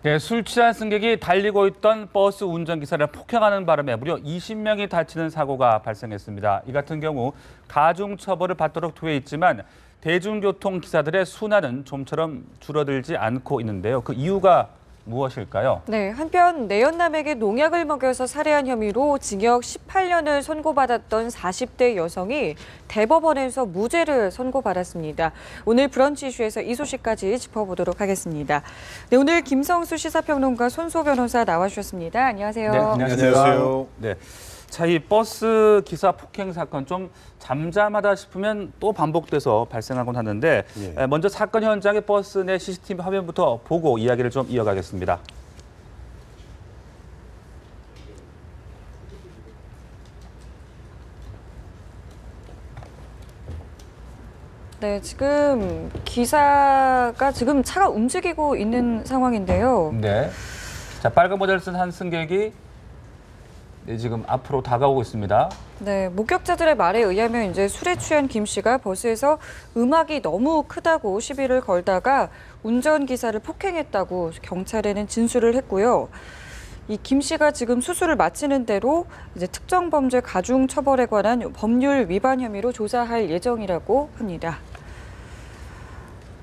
네, 술 취한 승객이 달리고 있던 버스 운전기사를 폭행하는 바람에 무려 20명이 다치는 사고가 발생했습니다. 이 같은 경우 가중처벌을 받도록 되어 있지만 대중교통 기사들의 순환은 좀처럼 줄어들지 않고 있는데요. 그 이유가 무엇일까요? 네, 한편 내연남에게 농약을 먹여서 살해한 혐의로 징역 18년을 선고받았던 40대 여성이 대법원에서 무죄를 선고받았습니다. 오늘 브런치 이슈에서 이 소식까지 짚어보도록 하겠습니다. 네, 오늘 김성수 시사평론가 손소 변호사 나와주셨습니다. 안녕하세요. 네, 안녕하세요. 네. 자, 이 버스 기사 폭행 사건 좀 잠잠하다 싶으면 또 반복돼서 발생하곤 하는데 먼저 사건 현장의 버스 내 CCTV 화면부터 보고 이야기를 좀 이어가겠습니다. 네, 지금 기사가 지금 차가 움직이고 있는 상황인데요. 네. 자, 빨간 모자를 쓴 한 승객이 지금 앞으로 다가오고 있습니다. 네, 목격자들의 말에 의하면 이제 술에 취한 김 씨가 버스에서 음악이 너무 크다고 시비를 걸다가 운전기사를 폭행했다고 경찰에는 진술을 했고요. 이 김 씨가 지금 수술을 마치는 대로 이제 특정범죄 가중처벌에 관한 법률 위반 혐의로 조사할 예정이라고 합니다.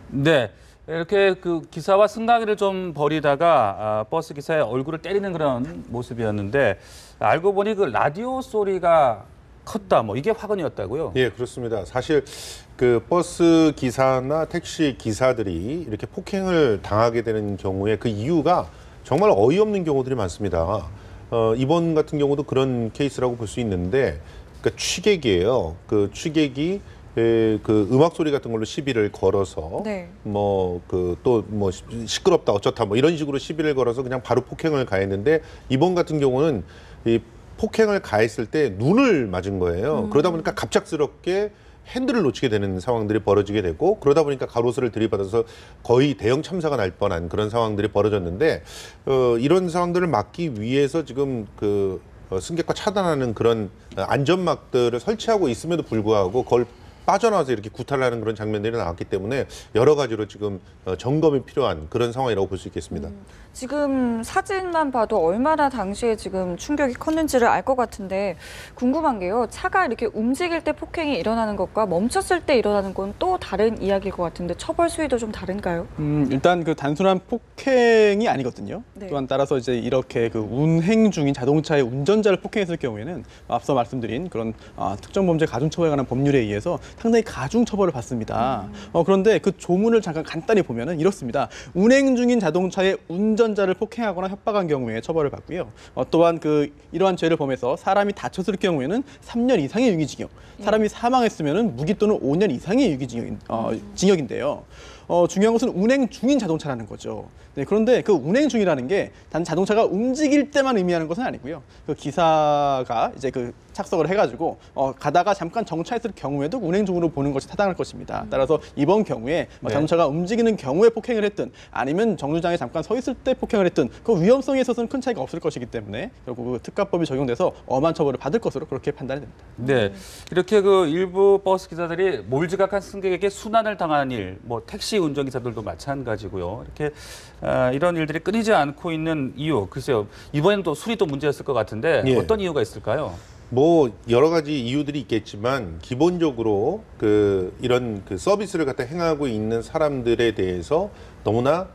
네. 이렇게 그 기사와 승강이를 좀 벌이다가 버스 기사의 얼굴을 때리는 그런 모습이었는데 알고 보니 그 라디오 소리가 컸다 뭐 이게 화근이었다고요? 예, 그렇습니다. 사실 그 버스 기사나 택시 기사들이 이렇게 폭행을 당하게 되는 경우에 그 이유가 정말 어이없는 경우들이 많습니다. 이번 같은 경우도 그런 케이스라고 볼 수 있는데 그러니까 취객이에요. 그 취객이 그 음악 소리 같은 걸로 시비를 걸어서 네. 뭐 그 또 뭐 시끄럽다 어쩌다 뭐 이런 식으로 시비를 걸어서 그냥 바로 폭행을 가했는데 이번 같은 경우는 이 폭행을 가했을 때 눈을 맞은 거예요. 그러다 보니까 갑작스럽게 핸들을 놓치게 되는 상황들이 벌어지게 되고 그러다 보니까 가로수를 들이받아서 거의 대형 참사가 날 뻔한 그런 상황들이 벌어졌는데 이런 상황들을 막기 위해서 지금 그 승객과 차단하는 그런 안전막들을 설치하고 있음에도 불구하고 그걸 빠져나와서 이렇게 구타를 하는 그런 장면들이 나왔기 때문에 여러 가지로 지금 점검이 필요한 그런 상황이라고 볼 수 있겠습니다. 지금 사진만 봐도 얼마나 당시에 지금 충격이 컸는지를 알 것 같은데 궁금한 게요. 차가 이렇게 움직일 때 폭행이 일어나는 것과 멈췄을 때 일어나는 건 또 다른 이야기일 것 같은데 처벌 수위도 좀 다른가요? 일단 그 단순한 폭행이 아니거든요. 네. 또한 따라서 이제 이렇게 그 운행 중인 자동차의 운전자를 폭행했을 경우에는 앞서 말씀드린 그런 특정 범죄 가중처벌에 관한 법률에 의해서 상당히 가중처벌을 받습니다. 그런데 그 조문을 잠깐 간단히 보면은 이렇습니다. 운행 중인 자동차의 운전자를 폭행하거나 협박한 경우에 처벌을 받고요. 또한 그 이러한 죄를 범해서 사람이 다쳤을 경우에는 3년 이상의 유기징역, 사람이 사망했으면은 무기 또는 5년 이상의 징역인데요. 중요한 것은 운행 중인 자동차라는 거죠. 네, 그런데 그 운행 중이라는 게 단 자동차가 움직일 때만 의미하는 것은 아니고요. 그 기사가 이제 그 착석을 해가지고 가다가 잠깐 정차했을 경우에도 운행 중으로 보는 것이 타당할 것입니다. 따라서 이번 경우에 자동차가 움직이는 경우에 폭행을 했든 아니면 정류장에 잠깐 서 있을 때 폭행을 했든 그 위험성에 있어서는 큰 차이가 없을 것이기 때문에 결국 그 특가법이 적용돼서 엄한 처벌을 받을 것으로 그렇게 판단이 됩니다. 네, 이렇게 그 일부 버스 기사들이 몰지각한 승객에게 순환을 당하는 일, 뭐 택시 운전기사들도 마찬가지고요. 이렇게 이런 일들이 끊이지 않고 있는 이유, 글쎄요. 이번에는 또 술이 또 문제였을 것 같은데 어떤 이유가 있을까요? 뭐 여러 가지 이유들이 있겠지만 기본적으로 그 이런 그 서비스를 갖다 행하고 있는 사람들에 대해서 너무나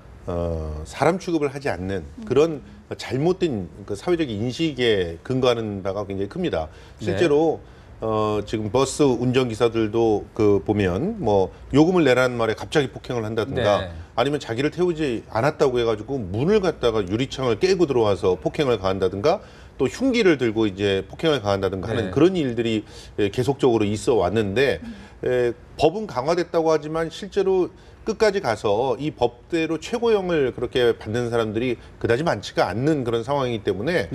사람 취급을 하지 않는 그런 잘못된 그 사회적 인식에 근거하는 바가 굉장히 큽니다. 실제로 지금 버스 운전기사들도 그 보면 뭐 요금을 내라는 말에 갑자기 폭행을 한다든가 아니면 자기를 태우지 않았다고 해가지고 문을 갖다가 유리창을 깨고 들어와서 폭행을 가한다든가 또 흉기를 들고 이제 폭행을 가한다든가 하는 그런 일들이 계속적으로 있어 왔는데 법은 강화됐다고 하지만 실제로 끝까지 가서 이 법대로 최고형을 그렇게 받는 사람들이 그다지 많지가 않는 그런 상황이기 때문에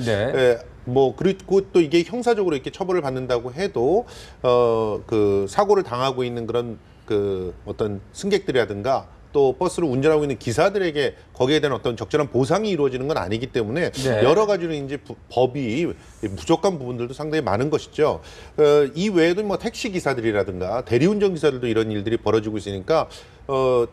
뭐 그리고 또 이게 형사적으로 이렇게 처벌을 받는다고 해도 그 사고를 당하고 있는 그런 그 어떤 승객들이라든가 또 버스를 운전하고 있는 기사들에게 거기에 대한 어떤 적절한 보상이 이루어지는 건 아니기 때문에 여러 가지로 이제 법이 부족한 부분들도 상당히 많은 것이죠. 이 외에도 뭐 택시 기사들이라든가 대리운전 기사들도 이런 일들이 벌어지고 있으니까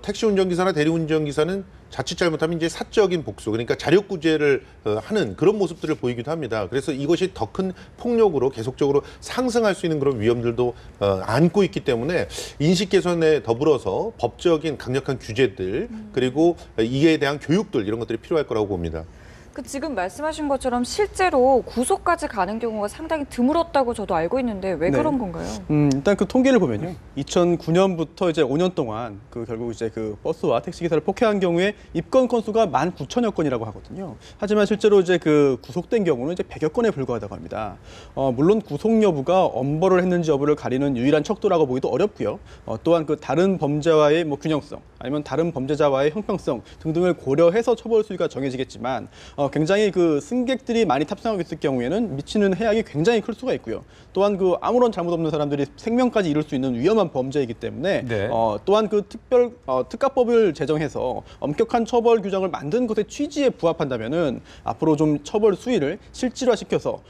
택시 운전기사나 대리운전기사는 자칫 잘못하면 이제 사적인 복수, 그러니까 자력구제를 하는 그런 모습들을 보이기도 합니다. 그래서 이것이 더 큰 폭력으로 계속적으로 상승할 수 있는 그런 위험들도 안고 있기 때문에 인식 개선에 더불어서 법적인 강력한 규제들 그리고 이에 대한 교육들 이런 것들이 필요할 거라고 봅니다. 그 지금 말씀하신 것처럼 실제로 구속까지 가는 경우가 상당히 드물었다고 저도 알고 있는데 왜 네. 그런 건가요? 일단 그 통계를 보면요. 2009년부터 이제 5년 동안 그 결국 이제 그 버스와 택시 기사를 폭행한 경우에 입건 건수가 19,000여 건이라고 하거든요. 하지만 실제로 이제 그 구속된 경우는 이제 100여 건에 불과하다고 합니다. 물론 구속 여부가 엄벌을 했는지 여부를 가리는 유일한 척도라고 보기도 어렵고요. 또한 그 다른 범죄와의 뭐 균형성 아니면 다른 범죄자와의 형평성 등등을 고려해서 처벌 수위가 정해지겠지만 굉장히 그 승객들이 많이 탑승하고 있을 경우에는 미치는 해악이 굉장히 클 수가 있고요. 또한 그 아무런 잘못 없는 사람들이 생명까지 잃을 수 있는 위험한 범죄이기 때문에 네. 또한 그 특가법을 제정해서 엄격한 처벌 규정을 만든 것의 취지에 부합한다면은 앞으로 좀 처벌 수위를 실질화시켜서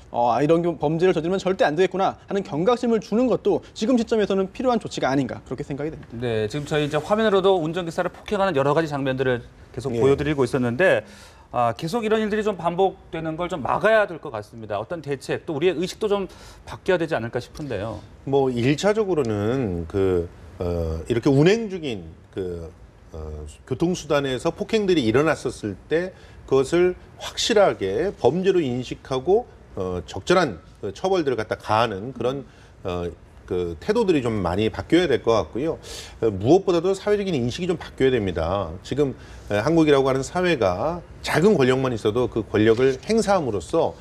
이런 범죄를 저지르면 절대 안 되겠구나 하는 경각심을 주는 것도 지금 시점에서는 필요한 조치가 아닌가 그렇게 생각이 됩니다. 네, 지금 저희 이제 화면으로도 운전기사를 폭행하는 여러 가지 장면들을 계속 예. 보여드리고 있었는데 계속 이런 일들이 좀 반복되는 걸 좀 막아야 될 것 같습니다. 어떤 대책, 또 우리의 의식도 좀 바뀌어야 되지 않을까 싶은데요. 뭐 1차적으로는 이렇게 운행 중인 교통수단에서 폭행들이 일어났었을 때 그것을 확실하게 범죄로 인식하고 적절한 처벌들을 갖다 가하는 그런 그 태도들이 좀 많이 바뀌어야 될 것 같고요. 무엇보다도 사회적인 인식이 좀 바뀌어야 됩니다. 지금 한국이라고 하는 사회가 작은 권력만 있어도 그 권력을 행사함으로써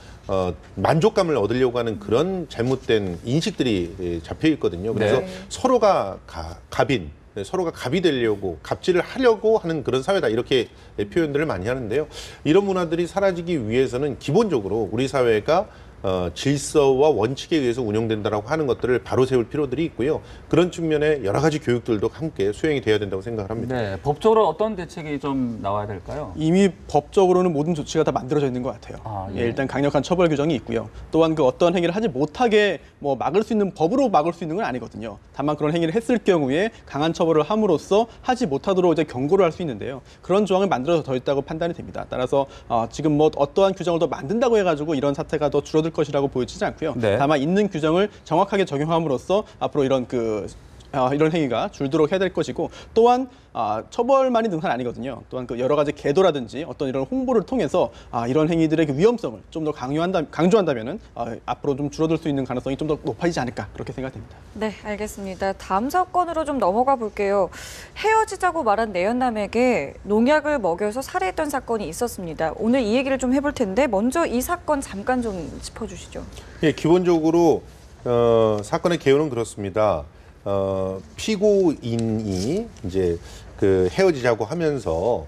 만족감을 얻으려고 하는 그런 잘못된 인식들이 잡혀 있거든요. 그래서 네. 서로가 서로가 갑이 되려고 갑질을 하려고 하는 그런 사회다 이렇게 표현들을 많이 하는데요. 이런 문화들이 사라지기 위해서는 기본적으로 우리 사회가 질서와 원칙에 의해서 운영된다라고 하는 것들을 바로 세울 필요들이 있고요. 그런 측면에 여러 가지 교육들도 함께 수행이 돼야 된다고 생각을 합니다. 네, 법적으로 어떤 대책이 좀 나와야 될까요? 이미 법적으로는 모든 조치가 다 만들어져 있는 것 같아요. 예. 일단 강력한 처벌 규정이 있고요. 또한 그 어떤 행위를 하지 못하게 뭐 막을 수 있는 법으로 막을 수 있는 건 아니거든요. 다만 그런 행위를 했을 경우에 강한 처벌을 함으로써 하지 못하도록 이제 경고를 할 수 있는데요. 그런 조항을 만들어서 더 있다고 판단이 됩니다. 따라서 지금 뭐 어떠한 규정을 더 만든다고 해가지고 이런 사태가 더 줄어들 것이라고 보여지지 않고요. 네. 다만 있는 규정을 정확하게 적용함으로써 앞으로 이런 행위가 줄도록 해야 될 것이고 또한 처벌만이 능사는 아니거든요. 또한 그 여러 가지 계도라든지 어떤 이런 홍보를 통해서 이런 행위들의 그 위험성을 좀 더 강조한다면은 앞으로 좀 줄어들 수 있는 가능성이 좀 더 높아지지 않을까 그렇게 생각됩니다. 네, 알겠습니다. 다음 사건으로 좀 넘어가 볼게요. 헤어지자고 말한 내연남에게 농약을 먹여서 살해했던 사건이 있었습니다. 오늘 이 얘기를 좀 해볼 텐데 먼저 이 사건 잠깐 좀 짚어주시죠. 예, 기본적으로 사건의 개요는 그렇습니다. 피고인이 이제 그 헤어지자고 하면서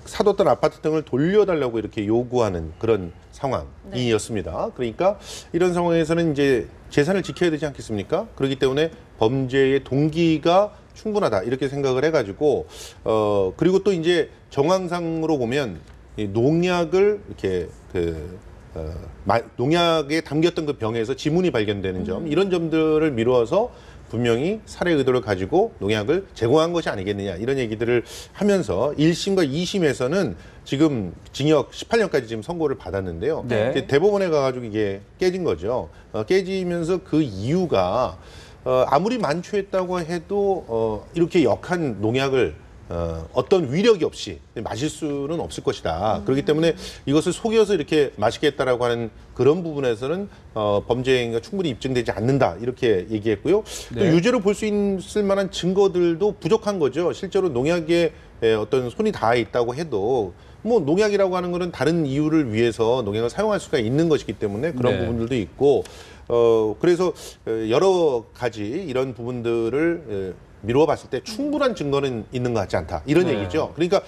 사뒀던 아파트 등을 돌려달라고 이렇게 요구하는 그런 상황이었습니다. 그러니까 이런 상황에서는 이제 재산을 지켜야 되지 않겠습니까? 그렇기 때문에 범죄의 동기가 충분하다 이렇게 생각을 해가지고 그리고 또 이제 정황상으로 보면 이 농약을 이렇게 농약에 담겼던 그 병에서 지문이 발견되는 점 이런 점들을 미루어서 분명히 살해 의도를 가지고 농약을 제공한 것이 아니겠느냐 이런 얘기들을 하면서 1심과 2심에서는 지금 징역 18년까지 지금 선고를 받았는데요. 네. 대법원에 가가지고 이게 깨진 거죠. 깨지면서 그 이유가 아무리 만취했다고 해도 이렇게 역한 농약을 어떤 위력이 없이 마실 수는 없을 것이다. 그렇기 때문에 이것을 속여서 이렇게 마시겠다라고 하는 그런 부분에서는 범죄 행위가 충분히 입증되지 않는다. 이렇게 얘기했고요. 또 네. 유죄로 볼 수 있을 만한 증거들도 부족한 거죠. 실제로 농약에 어떤 손이 닿아 있다고 해도 뭐 농약이라고 하는 거는 다른 이유를 위해서 농약을 사용할 수가 있는 것이기 때문에 그런 네. 부분들도 있고 그래서 여러 가지 이런 부분들을 미루어 봤을 때 충분한 증거는 있는 것 같지 않다. 이런 네. 얘기죠. 그러니까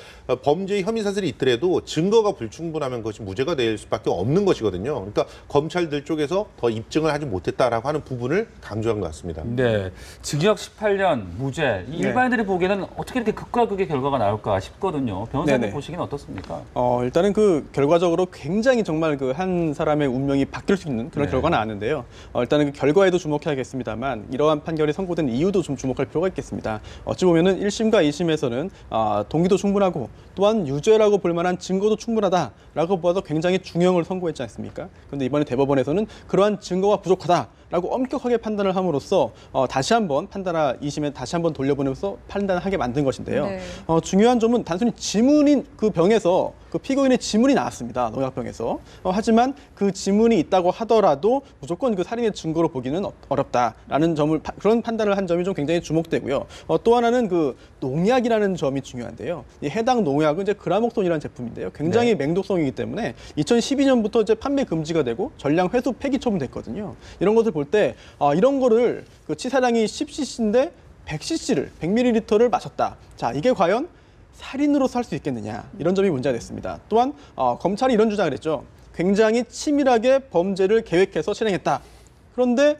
범죄 혐의 사실이 있더라도 증거가 불충분하면 그것이 무죄가 될 수밖에 없는 것이거든요. 그러니까 검찰들 쪽에서 더 입증을 하지 못했다라고 하는 부분을 강조한 것 같습니다. 네, 징역 18년 무죄. 이 네. 일반인들이 보기에는 어떻게 이렇게 극과 극의 결과가 나올까 싶거든요. 변호사님 네네. 보시기는 어떻습니까? 일단은 그 결과적으로 굉장히 정말 그 한 사람의 운명이 바뀔 수 있는 그런 네. 결과가 나왔는데요. 일단은 그 결과에도 주목해야겠습니다만 이러한 판결이 선고된 이유도 좀 주목할 필요가 있겠습니다. 있겠습니다. 어찌 보면은 1심과 2심에서는 동기도 충분하고 또한 유죄라고 볼 만한 증거도 충분하다라고 봐도 굉장히 중형을 선고했지 않습니까? 그런데 이번에 대법원에서는 그러한 증거가 부족하다라고 엄격하게 판단을 함으로써 다시 한번 2심에 다시 한번 돌려보내면서 판단하게 만든 것인데요. 네. 중요한 점은 단순히 지문인 그 병에서 그 피고인의 지문이 나왔습니다. 농약병에서. 하지만 그 지문이 있다고 하더라도 무조건 그 살인의 증거로 보기는 어렵다라는 점을 그런 판단을 한 점이 좀 굉장히 주목되고요. 또 하나는 그 농약이라는 점이 중요한데요. 이 해당 농약은 이제 그라목손이라는 제품인데요. 굉장히 맹독성이기 때문에 2012년부터 이제 판매 금지가 되고 전량 회수 폐기 처분됐거든요. 이런 것을 볼 때 이런 거를 그 치사량이 10cc인데 100cc를 100ml를 마셨다. 자, 이게 과연 살인으로서 할 수 있겠느냐, 이런 점이 문제가 됐습니다. 또한 검찰이 이런 주장을 했죠. 굉장히 치밀하게 범죄를 계획해서 실행했다. 그런데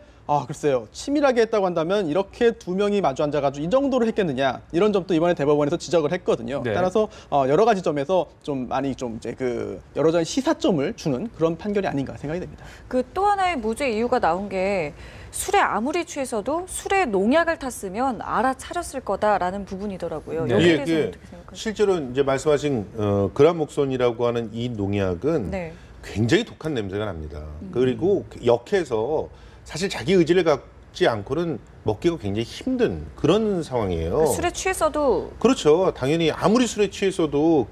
글쎄요, 치밀하게 했다고 한다면 이렇게 두 명이 마주 앉아가지고 이 정도로 했겠느냐, 이런 점도 이번에 대법원에서 지적을 했거든요. 네. 따라서 여러 가지 점에서 좀 많이 좀 이제 그 여러 가지 시사점을 주는 그런 판결이 아닌가 생각이 됩니다. 그 또 하나의 무죄 이유가 나온 게 술에 아무리 취해서도 술에 농약을 탔으면 알아차렸을 거다라는 부분이더라고요. 네. 여기에 이게 대해서 어떻게 생각하세요? 실제로 이제 말씀하신 그라목손이라고 하는 이 농약은 네. 굉장히 독한 냄새가 납니다. 그리고 역해서 사실 자기 의지를 갖지 않고는 먹기가 굉장히 힘든 그런 상황이에요. 술에 취해서도 그렇죠. 당연히 아무리 술에 취해서도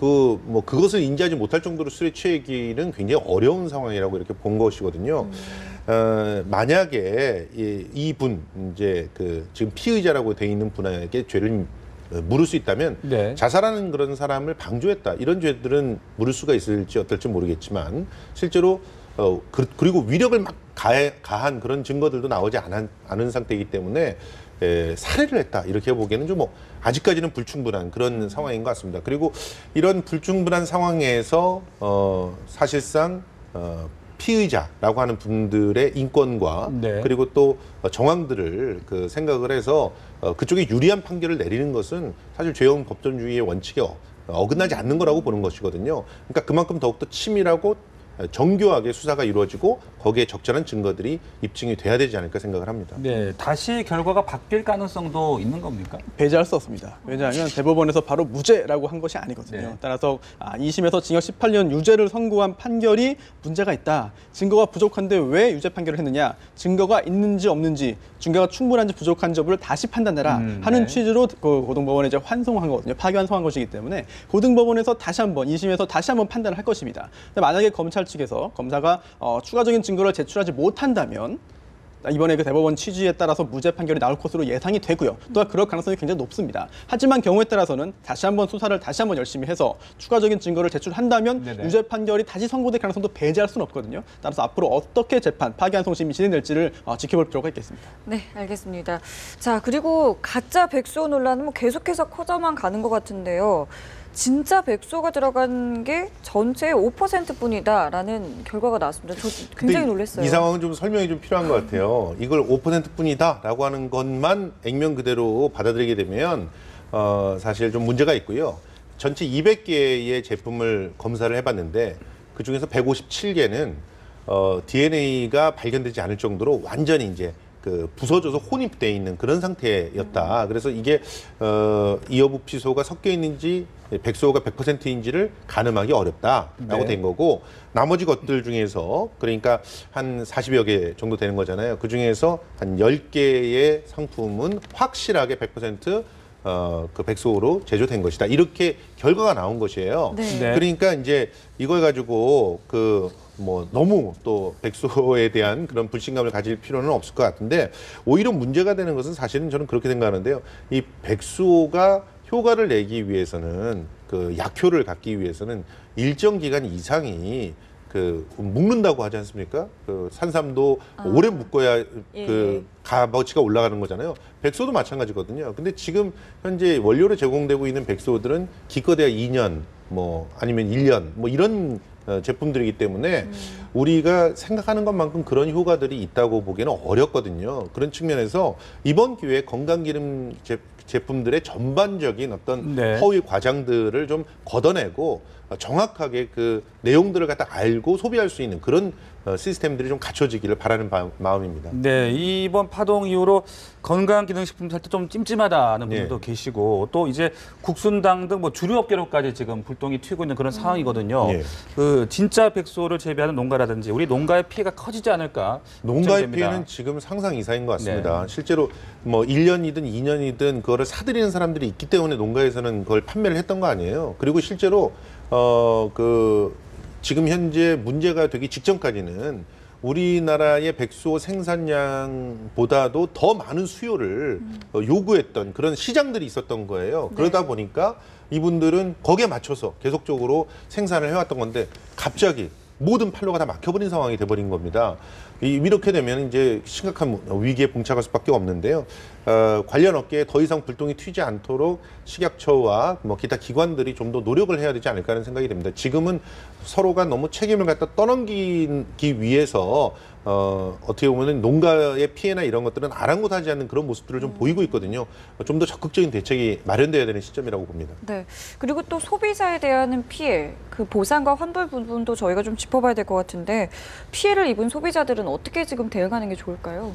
그것을 인지하지 못할 정도로 술에 취하기는 굉장히 어려운 상황이라고 이렇게 본 것이거든요. 만약에 이분 이제 지금 피의자라고 돼 있는 분에게 죄를 물을 수 있다면 네. 자살하는 그런 사람을 방조했다, 이런 죄들은 물을 수가 있을지 어떨지 모르겠지만 실제로 그리고 위력을 막 가한 그런 증거들도 나오지 않은 상태이기 때문에 살해를 했다, 이렇게 보기에는 좀 아직까지는 불충분한 그런 상황인 것 같습니다. 그리고 이런 불충분한 상황에서 사실상 피의자라고 하는 분들의 인권과 네. 그리고 또 정황들을 생각을 해서 그쪽에 유리한 판결을 내리는 것은 사실 죄형 법전주의의 원칙에 어긋나지 않는 거라고 보는 것이거든요. 그러니까 그만큼 더욱더 치밀하고 정교하게 수사가 이루어지고 거기에 적절한 증거들이 입증이 돼야 되지 않을까 생각을 합니다. 네, 다시 결과가 바뀔 가능성도 있는 겁니까? 배제할 수 없습니다. 왜냐하면 대법원에서 바로 무죄라고 한 것이 아니거든요. 네. 따라서 2심에서 징역 18년 유죄를 선고한 판결이 문제가 있다. 증거가 부족한데 왜 유죄 판결을 했느냐. 증거가 있는지 없는지, 증거가 충분한지 부족한 점을 다시 판단해라 하는 네. 취지로 그 고등법원에 이제 환송한 거거든요. 파기환송한 것이기 때문에 고등법원에서 다시 한번 2심에서 다시 한번 판단을 할 것입니다. 근데 만약에 검찰 측에서 검사가 추가적인 증거를 제출하지 못한다면 이번에 그 대법원 취지에 따라서 무죄 판결이 나올 것으로 예상이 되고요. 또한 그럴 가능성이 굉장히 높습니다. 하지만 경우에 따라서는 다시 한번 수사를 다시 한번 열심히 해서 추가적인 증거를 제출한다면 네네. 유죄 판결이 다시 선고될 가능성도 배제할 수는 없거든요. 따라서 앞으로 어떻게 재판, 파기환송심이 진행될지를 지켜볼 필요가 있겠습니다. 네, 알겠습니다. 자, 그리고 가짜 백수호 논란은 계속해서 커져만 가는 것 같은데요. 진짜 백수호가 들어간 게 전체의 5%뿐이다라는 결과가 나왔습니다. 저 굉장히 놀랐어요. 이 상황은 좀 설명이 좀 필요한 것 같아요. 이걸 5%뿐이다라고 하는 것만 액면 그대로 받아들이게 되면 사실 좀 문제가 있고요. 전체 200개의 제품을 검사를 해봤는데 그 중에서 157개는 DNA가 발견되지 않을 정도로 완전히 이제 부서져서 혼입돼 있는 그런 상태였다. 그래서 이게 이어부피소가 섞여 있는지 백소가 100%인지를 가늠하기 어렵다라고 네. 된 거고, 나머지 것들 중에서 그러니까 한 40여 개 정도 되는 거잖아요. 그 중에서 한 10개의 상품은 확실하게 100% 그 백소로 제조된 것이다. 이렇게 결과가 나온 것이에요. 네. 네. 그러니까 이제 이걸 가지고 너무 또 백소에 대한 그런 불신감을 가질 필요는 없을 것 같은데, 오히려 문제가 되는 것은 사실은 저는 그렇게 생각하는데요. 이 백소가 효과를 내기 위해서는, 그 약효를 갖기 위해서는 일정 기간 이상이 묵는다고 하지 않습니까? 산삼도 오래 묵어야 예. 값어치가 올라가는 거잖아요. 백소도 마찬가지거든요. 근데 지금 현재 원료로 제공되고 있는 백소들은 기껏해야 2년, 아니면 1년, 이런 제품들이기 때문에 우리가 생각하는 것만큼 그런 효과들이 있다고 보기에는 어렵거든요. 그런 측면에서 이번 기회에 건강기능 제품들의 전반적인 어떤 네. 허위 과장들을 좀 걷어내고 정확하게 그 내용들을 갖다 알고 소비할 수 있는 그런 시스템들이 좀 갖춰지기를 바라는 마음입니다. 네, 이번 파동 이후로 건강기능식품 살 때 좀 찜찜하다는 분들도 계시고 또 이제 국순당 등 뭐 주류 업계로까지 지금 불똥이 튀고 있는 그런 상황이거든요. 예. 그 진짜 백소를 재배하는 농가라든지 우리 농가의 피해가 커지지 않을까 농가의 걱정됩니다. 피해는 지금 상상 이상인 것 같습니다. 실제로 뭐 1년이든 2년이든 그거를 사들이는 사람들이 있기 때문에 농가에서는 그걸 판매를 했던 거 아니에요. 그리고 실제로 지금 현재 문제가 되기 직전까지는 우리나라의 백소 생산량보다도 더 많은 수요를 요구했던 그런 시장들이 있었던 거예요. 그러다 보니까 이분들은 거기에 맞춰서 계속적으로 생산을 해왔던 건데 갑자기 모든 판로가 다 막혀버린 상황이 돼버린 겁니다. 이렇게 되면 이제 심각한 위기에 봉착할 수밖에 없는데요. 관련 업계에 더 이상 불똥이 튀지 않도록 식약처와 뭐 기타 기관들이 좀 더 노력을 해야 되지 않을까 하는 생각이 듭니다. 지금은 서로가 너무 책임을 갖다 떠넘기기 위해서 어떻게 보면 농가의 피해나 이런 것들은 아랑곳하지 않는 그런 모습들을 좀 보이고 있거든요. 좀 더 적극적인 대책이 마련돼야 되는 시점이라고 봅니다. 네. 그리고 또 소비자에 대한 피해, 그 보상과 환불 부분도 저희가 좀 짚어봐야 될 것 같은데 피해를 입은 소비자들은 어떻게 지금 대응하는 게 좋을까요?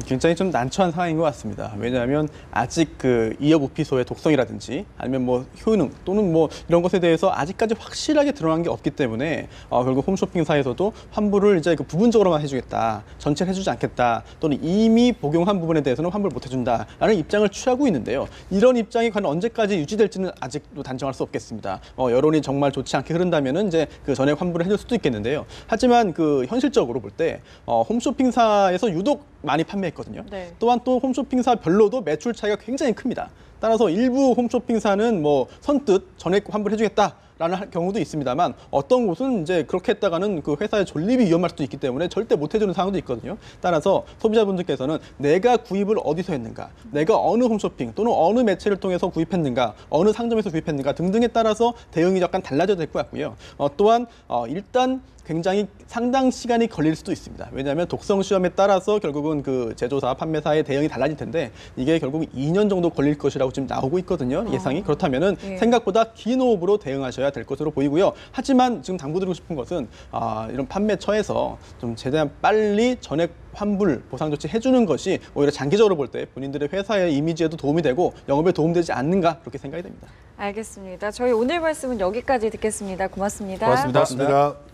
굉장히 좀 난처한 상황인 것 같습니다. 왜냐하면 아직 그 이어부피소의 독성이라든지 아니면 뭐 효능 또는 뭐 이런 것에 대해서 아직까지 확실하게 드러난 게 없기 때문에 결국 홈쇼핑사에서도 환불을 이제 그 부분적으로만 해주겠다, 전체를 해주지 않겠다, 또는 이미 복용한 부분에 대해서는 환불 못 해준다라는 입장을 취하고 있는데요. 이런 입장이 과연 언제까지 유지될지는 아직도 단정할 수 없겠습니다. 여론이 정말 좋지 않게 흐른다면은 이제 그 전액 환불을 해줄 수도 있겠는데요. 하지만 그 현실적으로 볼 때 홈쇼핑사에서 유독 많이 판매했거든요. 네. 또한 또 홈쇼핑사별로도 매출 차이가 굉장히 큽니다. 따라서 일부 홈쇼핑사는 뭐 선뜻 전액 환불해주겠다. 라는 경우도 있습니다만 어떤 곳은 이제 그렇게 했다가는 그 회사의 존립이 위험할 수도 있기 때문에 절대 못 해주는 상황도 있거든요. 따라서 소비자분들께서는 내가 구입을 어디서 했는가, 내가 어느 홈쇼핑 또는 어느 매체를 통해서 구입했는가, 어느 상점에서 구입했는가 등등에 따라서 대응이 약간 달라져야 될 것 같고요. 또한 일단 굉장히 상당 시간이 걸릴 수도 있습니다. 왜냐하면 독성 시험에 따라서 결국은 그 제조사, 판매사의 대응이 달라질 텐데 이게 결국 2년 정도 걸릴 것이라고 지금 나오고 있거든요. 예상이. 그렇다면은 생각보다 긴 호흡으로 대응하셔야 될 것으로 보이고요. 하지만 지금 당부드리고 싶은 것은 이런 판매처에서 좀 최대한 빨리 전액 환불 보상 조치 해주는 것이 오히려 장기적으로 볼 때 본인들의 회사의 이미지에도 도움이 되고 영업에 도움되지 않는가 그렇게 생각이 됩니다. 알겠습니다. 저희 오늘 말씀은 여기까지 듣겠습니다. 고맙습니다. 고맙습니다. 고맙습니다.